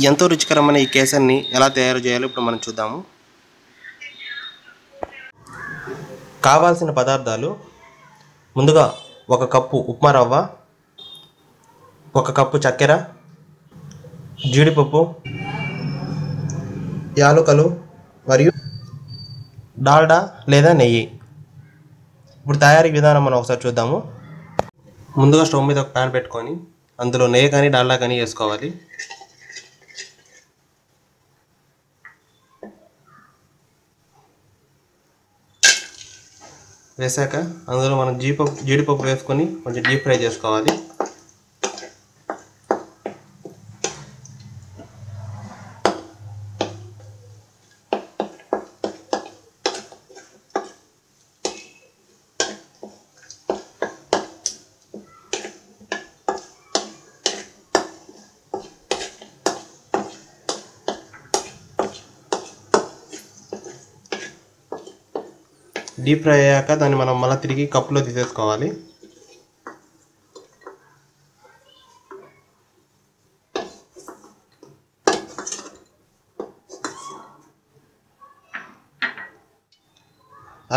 ఎంతో రుచికరమైన ఈ కేసరిని ఎలా తయారు చేయాలో ఇప్పుడు మనం చూద్దాము. కావాల్సిన పదార్థాలు: ముందుగా 1 కప్పు ఉప్మా రవ్వ, 1 కప్పు చక్కెర, జీడిపప్పు, యాలకులు మరియు డాల్డా లేదా నెయ్యి. ఇప్పుడు తయారీ విధానం మనం ఒకసారి చూద్దాము. ముందుగా స్టవ్ మీద ఒక ప్యాన్ పెట్టుకొని అందులో నెయ్యి కానీ డాల్డా కానీ వేసుకోవాలి. వేసాక అందులో మనం జీడిపప్పు వేసుకొని కొంచెం డీప్ ఫ్రై చేసుకోవాలి. డీప్ ఫ్రై అయ్యాక దాన్ని మనం మళ్ళీ తిరిగి కప్పులో తీసేసుకోవాలి.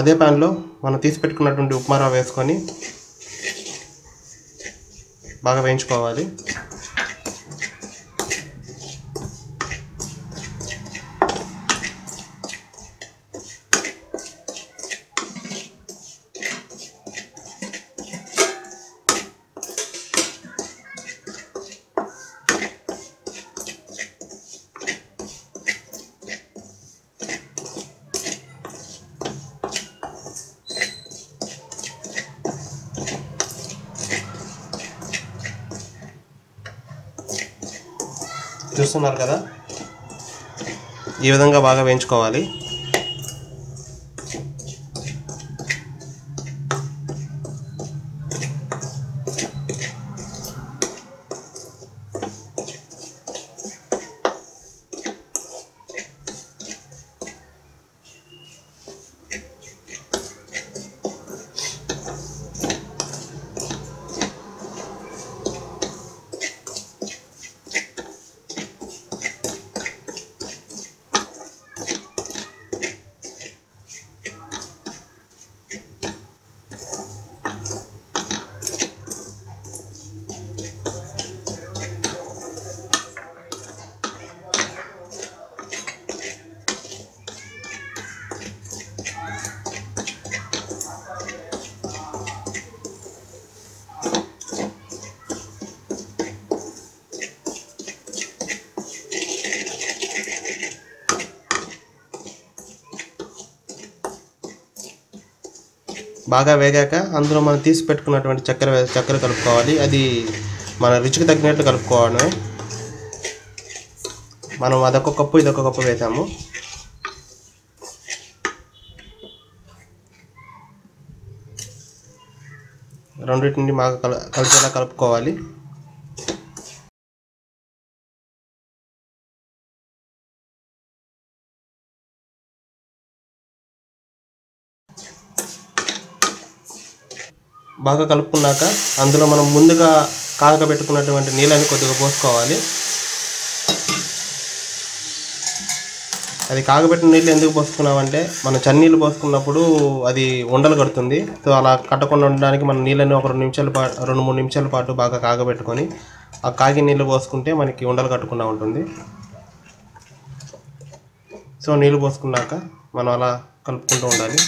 అదే ప్యాన్లో మనం తీసి పెట్టుకున్నటువంటి ఉప్మా రవ్వ వేసుకొని బాగా వేయించుకోవాలి. చూస్తున్నారు కదా, ఈ విధంగా బాగా వేయించుకోవాలి. బాగా వేగాక అందులో మనం తీసి పెట్టుకున్నటువంటి చక్కెర కలుపుకోవాలి. అది మన రుచికి తగ్గినట్టు కలుపుకోవడమే. మనం అదొక కప్పు ఇదొక కప్పు వేసాము. రెండింటిని బాగా కలిసేలా కలుపుకోవాలి. బాగా కలుపుకున్నాక అందులో మనం ముందుగా కాగబెట్టుకున్నటువంటి నీళ్ళని కొద్దిగా పోసుకోవాలి. అది కాగబెట్టిన నీళ్ళు ఎందుకు పోసుకున్నామంటే మనం చన్నీళ్ళు పోసుకున్నప్పుడు అది ఉండలు కడుతుంది. సో అలా కట్టకుండా ఉండడానికి మనం నీళ్ళని ఒక 2-3 నిమిషాల పాటు బాగా కాగబెట్టుకొని ఆ కాగిన నీళ్ళు పోసుకుంటే మనకి ఉండలు కట్టకుండా ఉంటుంది. సో నీళ్ళు పోసుకున్నాక మనం అలా కలుపుకుంటూ ఉండాలి.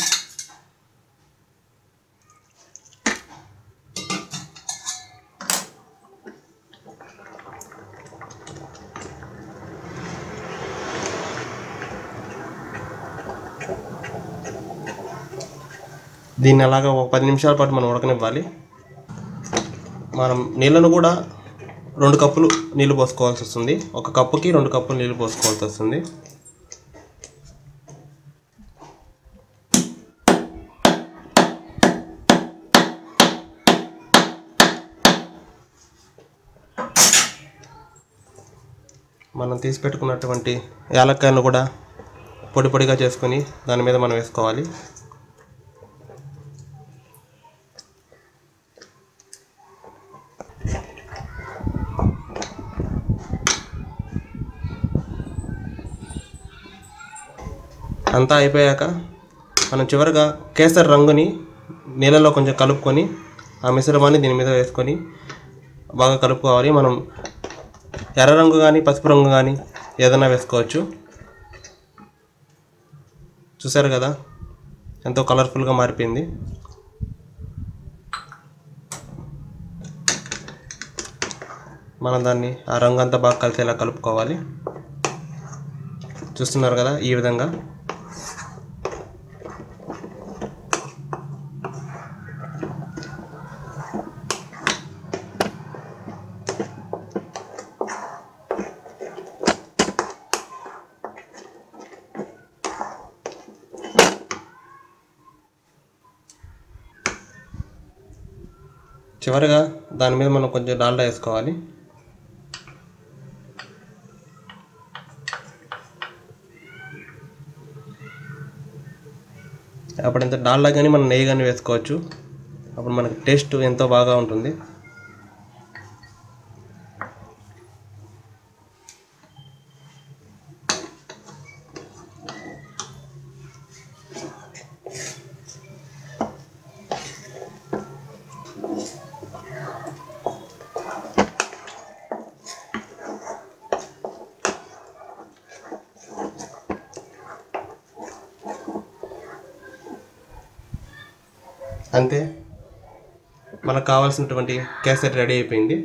దీన్ని అలాగా ఒక 10 నిమిషాల పాటు మనం ఉడకనివ్వాలి. మనం నీళ్ళను కూడా 2 కప్పులు నీళ్ళు పోసుకోవాల్సి వస్తుంది. 1 కప్పుకి 2 కప్పులు నీళ్ళు పోసుకోవాల్సి వస్తుంది. మనం తీసి పెట్టుకున్నటువంటి యాలక్కాయలను కూడా పొడి పొడిగా చేసుకొని దాని మీద మనం వేసుకోవాలి. అంతా అయిపోయాక మనం చివరిగా కేసరి రంగుని నీళ్ళలో కొంచెం కలుపుకొని ఆ మిశ్రమాన్ని దీని మీద వేసుకొని బాగా కలుపుకోవాలి. మనం ఎర్ర రంగు కానీ పసుపు రంగు కానీ ఏదైనా వేసుకోవచ్చు. చూసారు కదా ఎంతో కలర్ఫుల్గా మారిపోయింది. మనం దాన్ని ఆ రంగు అంతా బాగా కలిసేలా కలుపుకోవాలి. చూస్తున్నారు కదా ఈ విధంగా. చివరిగా దాని మీద మనం కొంచెం డాల్డా వేసుకోవాలి. అప్పుడు ఇంత డాల్డా కానీ మనం నెయ్యి కానీ వేసుకోవచ్చు. అప్పుడు మనకి టేస్ట్ ఎంతో బాగా ఉంటుంది. అంతే, మనకు కావాల్సినటువంటి కేసరి రెడీ అయిపోయింది.